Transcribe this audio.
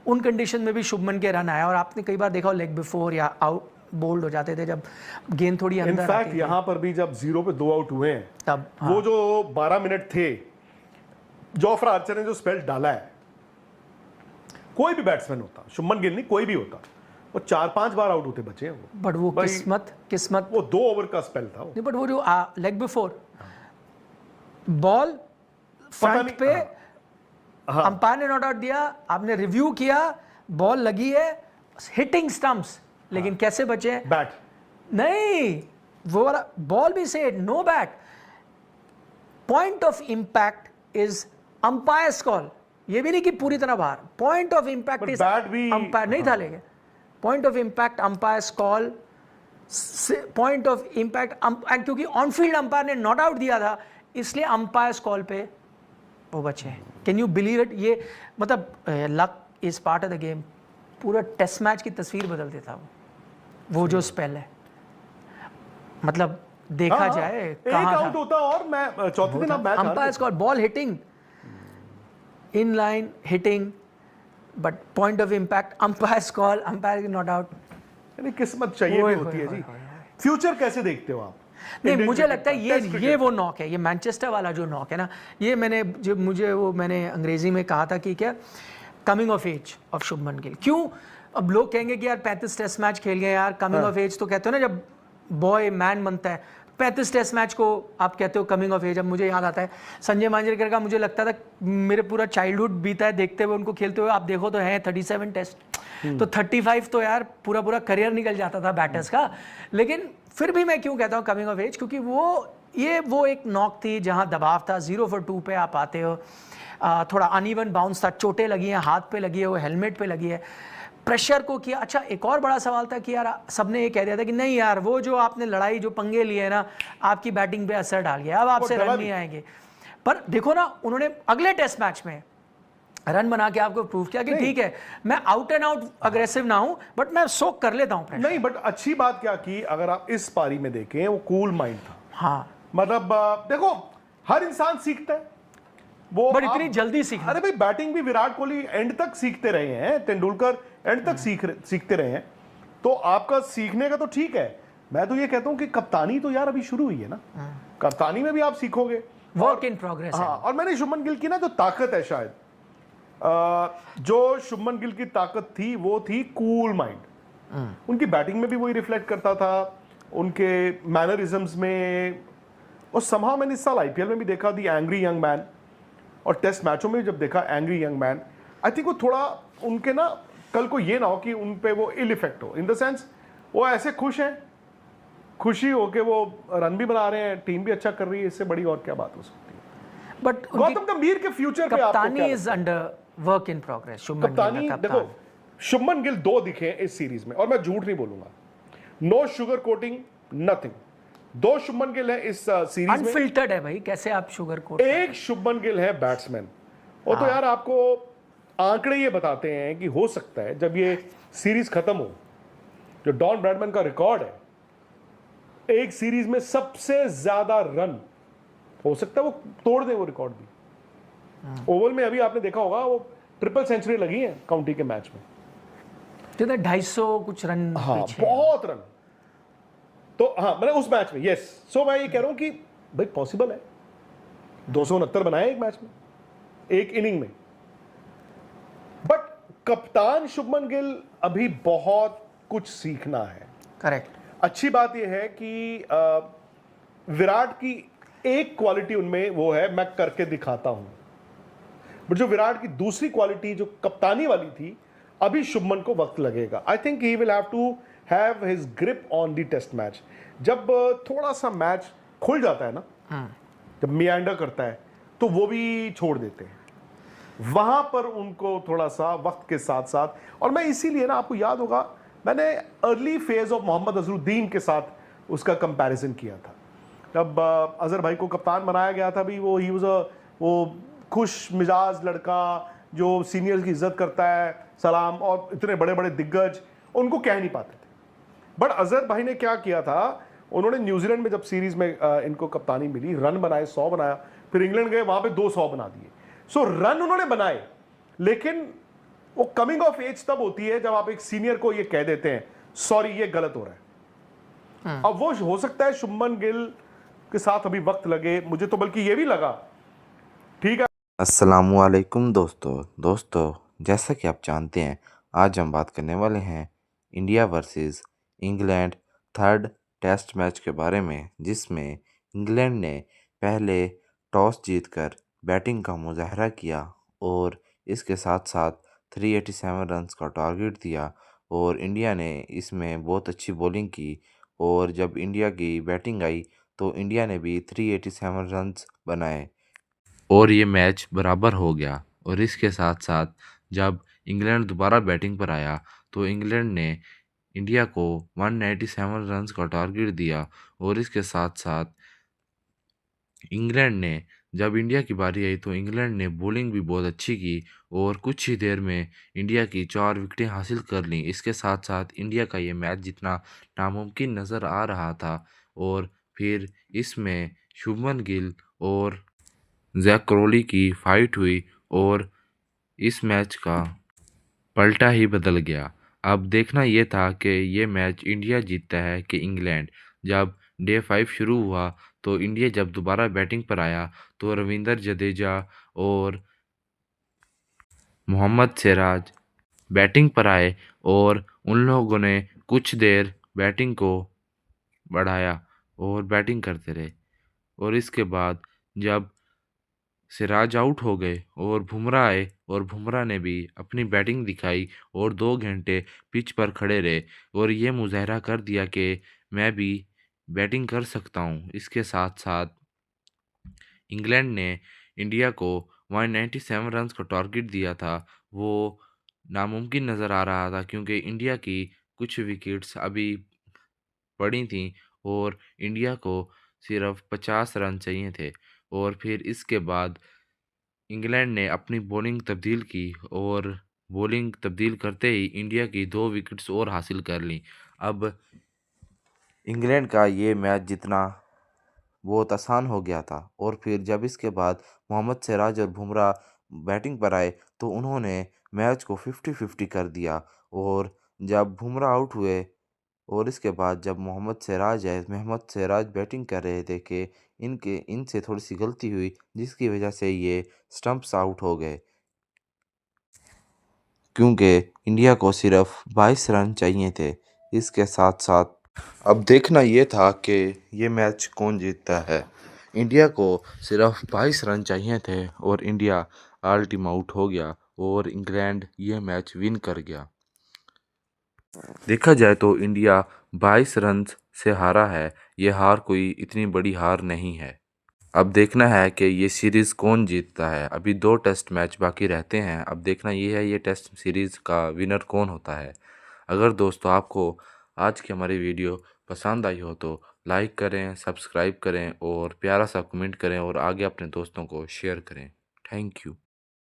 उन कंडीशन में भी शुभमन के रन आया और आपने कई बार देखा लेग बिफोर या आउट बोल्ड हो जाते थे जब गेंद थोड़ी अंदर आती थी। इनफैक्ट यहाँ पर भी जब 0 पे 2 आउट हुए हैं तब वो जो 12 मिनट थे, जोफ्रा आर्चर ने जो स्पेल डाला है, कोई भी बैट्समैन होता, शुभमन गिल नहीं कोई भी होता, वो 4-5 बार आउट होते बचे हैं वो। बट वो किस्मत वो 2 ओवर का स्पेल था वो। बट वो जो लेग बिफोर बॉल फ्रंट पे अंपायर ने नॉट आउट दिया, आपने रिव्यू किया, बॉल लगी है हिटिंग स्टंप्स, लेकिन कैसे बचे? बैट नहीं, वो वाला बॉल भी से no bat. Point of impact is umpire's call, ये भी नहीं कि पूरी तरह बाहर। Point of impact is umpire नहीं था, लेकिन point of impact umpire's call, point of impact क्योंकि ऑनफील्ड अंपायर ने नॉट आउट दिया था इसलिए अंपायर्स कॉल पे वो बचे। Can you believe it? ये मतलब luck is part of the game. पूरा टेस्ट मैच की तस्वीर बदल देता वो जो स्पेल है, मतलब देखा जाए कहां आउट होता और मैं चौथे दिन match umpire's call, ball hitting in line hitting, but point of impact umpire's call, umpire not out. यानी किस्मत चाहिए भी होती है जी। फ्यूचर कैसे देखते हो आप? नहीं, मुझे लगता है ये वो नॉक है, ये मैनचेस्टर वाला जो नॉक है ना, ये मैंने अंग्रेजी में कहा था कि क्या coming of age of Shubman Gill. क्यों? अब लोग कहेंगे कि यार 35 टेस्ट मैच खेल गए यार, कमिंग ऑफ एज तो कहते हो ना जब बॉय मैन बनता है। 35 टेस्ट मैच को आप कहते हो कमिंग ऑफ एज। अब मुझे याद आता है संजय मांजरेकर का, मुझे लगता था मेरे पूरा चाइल्डहुड बीता है देखते हुए उनको खेलते हुए। आप देखो तो है 37 टेस्ट, तो 35 तो यार पूरा करियर निकल जाता था बैटर्स का। लेकिन फिर भी मैं क्यों कहता हूँ कमिंग ऑफ एज, क्योंकि वो एक नॉक थी जहाँ दबाव था, 0 for 2 पे आप आते हो, थोड़ा अनइवन बाउंस था, चोटें लगी हैं, हाथ पे लगी है, वो हेलमेट पे लगी है, प्रेशर को किया। अच्छा, एक और बड़ा सवाल था कि यार सबने ये कह दिया था कि नहीं यार वो जो आपने लड़ाई जो पंगे लिए ना आपकी बैटिंग पे असर डाल गया, अब आपसे रन नहीं आएंगे। पर देखो ना, उन्होंने अगले टेस्ट मैच में रन बना के आपको प्रूव किया कि ठीक है मैं आउट एंड आउट अग्रेसिव ना हूं, बट मैं सोक कर लेता हूं प्रेशर। नहीं, बट अच्छी बात क्या की, अगर आप इस पारी में देखें वो कूल माइंड था। हाँ, मतलब देखो हर इंसान सीखता है वो, बट इतनी जल्दी सीखा। अरे भाई बैटिंग भी विराट कोहली एंड तक सीखते रहे हैं, तेंदुलकर एंड तक सीखते रहे हैं, तो आपका सीखने का तो ठीक है। मैं तो ये कहता हूं कि कप्तानी तो यार अभी शुरू हुई है ना, कप्तानी में भी आप सीखोगे, वर्क इन प्रोग्रेस है। और मैंने शुभमन गिल की ना जो ताकत है, शायद जो शुभमन गिल की ताकत थी वो थी कूल माइंड। उनकी बैटिंग में भी वही रिफ्लेक्ट करता था, उनके मैनरिज्म्स में। और समहाउ मैंने इस साल आईपीएल में भी देखा दी एंग्री यंग मैन, और टेस्ट मैचों में जब देखा angry young man, I think वो थोड़ा उनके ना कल को ये ना हो कि उन पे वो इल इफेक्ट हो, इन द सेंस वो ऐसे खुश हैं, खुशी हो के वो रन भी बना रहे हैं, टीम भी अच्छा कर रही है, इससे बड़ी और क्या बात हो सकती है। बट गौतम गंभीर के फ्यूचर पे आपको क्या कप्तानी is under work in progress. कप्तानी देखो, शुभमन गिल 2 दिखे इस सीरीज में, और मैं झूठ नहीं बोलूंगा, no sugar coating nothing. 2 Shubman Gill है इस सीरीज में, अनफिल्टर्ड है भाई, कैसे आप शुगर कोट। एक शुभमन गिल है बैट्समैन। वो तो यार आपको आंकड़े ये बताते हैं कि हो सकता है जब ये सीरीज खत्म हो, जो डॉन ब्रैडमैन का रिकॉर्ड है एक सीरीज में सबसे ज्यादा रन, हो सकता है वो तोड़ दे वो रिकॉर्ड भी। ओवल में अभी आपने देखा होगा वो ट्रिपल सेंचुरी लगी है काउंटी के मैच में, 250 कुछ रन। हाँ, बहुत रन। तो हाँ, मैंने उस मैच में, यस। सो मैं ये कह रहा हूं कि भाई पॉसिबल है, 269 बनाए एक मैच में, एक इनिंग में। बट कप्तान शुभमन गिल अभी बहुत कुछ सीखना है। करेक्ट। अच्छी बात यह है कि विराट की एक क्वालिटी उनमें वो है, मैं करके दिखाता हूं। बट जो विराट की दूसरी क्वालिटी जो कप्तानी वाली थी, अभी शुभमन को वक्त लगेगा। I think he will have to have his grip on the test match. जब थोड़ा सा मैच खुल जाता है ना, जब मियांडर करता है, तो वो भी छोड़ देते हैं। वहां पर उनको थोड़ा सा वक्त के साथ साथ, और मैं इसीलिए ना, आपको याद होगा मैंने early phase of Mohammad Azharuddin के साथ उसका कंपैरिजन किया था। जब अजहर भाई को कप्तान बनाया गया था, भी वो ही वो खुश मिजाज लड़का जो सीनियर्स की इज्जत करता है, सलाम, और इतने बड़े बड़े दिग्गज उनको कह नहीं पाते थे। बट अजहर भाई ने क्या किया था, उन्होंने न्यूजीलैंड में जब सीरीज में इनको कप्तानी मिली, रन बनाए, 100 बनाया, फिर इंग्लैंड गए, वहां पे 200 बना दिए। सो रन उन्होंने बनाए, लेकिन वो कमिंग ऑफ एज तब होती है जब आप एक सीनियर को ये कह देते हैं सॉरी ये गलत हो रहा है। अब वो हो सकता है शुभमन गिल के साथ अभी वक्त लगे, मुझे तो बल्कि ये भी लगा, ठीक है। अस्सलामुअलैकुम दोस्तों, जैसा कि आप जानते हैं, आज हम बात करने वाले हैं India versus England third test match के बारे में, जिसमें इंग्लैंड ने पहले टॉस जीतकर बैटिंग का मुजाहरा किया और इसके साथ साथ 387 रन्स का टारगेट दिया और इंडिया ने इसमें बहुत अच्छी बॉलिंग की। और जब इंडिया की बैटिंग आई तो इंडिया ने भी 387 रन्स बनाए और ये मैच बराबर हो गया। और इसके साथ साथ जब इंग्लैंड दोबारा बैटिंग पर आया तो इंग्लैंड ने इंडिया को 197 रन्स का टारगेट दिया। और इसके साथ साथ इंग्लैंड ने जब इंडिया की बारी आई तो इंग्लैंड ने बॉलिंग भी बहुत अच्छी की और कुछ ही देर में इंडिया की 4 विकेटें हासिल कर लीं। इसके साथ साथ इंडिया का ये मैच जितना नामुमकिन नज़र आ रहा था। और फिर इसमें शुभमन गिल और जैक क्रोली की फाइट हुई और इस मैच का पलटा ही बदल गया। अब देखना ये था कि ये मैच इंडिया जीतता है कि इंग्लैंड। जब डे 5 शुरू हुआ तो इंडिया जब दोबारा बैटिंग पर आया तो रविंद्र जडेजा और मोहम्मद सिराज बैटिंग पर आए और उन लोगों ने कुछ देर बैटिंग को बढ़ाया और बैटिंग करते रहे। और इसके बाद जब सिराज आउट हो गए और बुमराह आए और बुमराह ने भी अपनी बैटिंग दिखाई और 2 घंटे पिच पर खड़े रहे और ये मुजाहरा कर दिया कि मैं भी बैटिंग कर सकता हूँ। इसके साथ साथ इंग्लैंड ने इंडिया को 197 रन्स का टारगेट दिया था, वो नामुमकिन नज़र आ रहा था क्योंकि इंडिया की कुछ विकेट्स अभी पड़ी थीं और इंडिया को सिर्फ 50 रन चाहिए थे। और फिर इसके बाद इंग्लैंड ने अपनी बॉलिंग तब्दील की और बॉलिंग तब्दील करते ही इंडिया की 2 विकेट्स और हासिल कर लीं। अब इंग्लैंड का ये मैच जीतना बहुत आसान हो गया था। और फिर जब इसके बाद मोहम्मद सिराज और बुमराह बैटिंग पर आए तो उन्होंने मैच को 50-50 कर दिया। और जब बुमराह आउट हुए और इसके बाद जब मोहम्मद सिराज बैटिंग कर रहे थे कि इनसे थोड़ी-सी गलती हुई जिसकी वजह से ये स्टंप्स आउट हो गए, क्योंकि इंडिया को सिर्फ 22 रन चाहिए थे। इसके साथ-साथ अब देखना ये था कि ये मैच कौन जीतता है। इंडिया को सिर्फ 22 रन चाहिए थे और इंडिया ऑल टीम आउट हो गया और इंग्लैंड ये मैच विन कर गया। देखा जाए तो इंडिया 22 रन से हारा है। ये हार कोई इतनी बड़ी हार नहीं है। अब देखना है कि ये सीरीज़ कौन जीतता है। अभी 2 टेस्ट मैच बाकी रहते हैं। अब देखना ये है ये टेस्ट सीरीज़ का विनर कौन होता है। अगर दोस्तों आपको आज की हमारी वीडियो पसंद आई हो तो लाइक करें, सब्सक्राइब करें और प्यारा सा कमेंट करें और आगे अपने दोस्तों को शेयर करें। Thank you.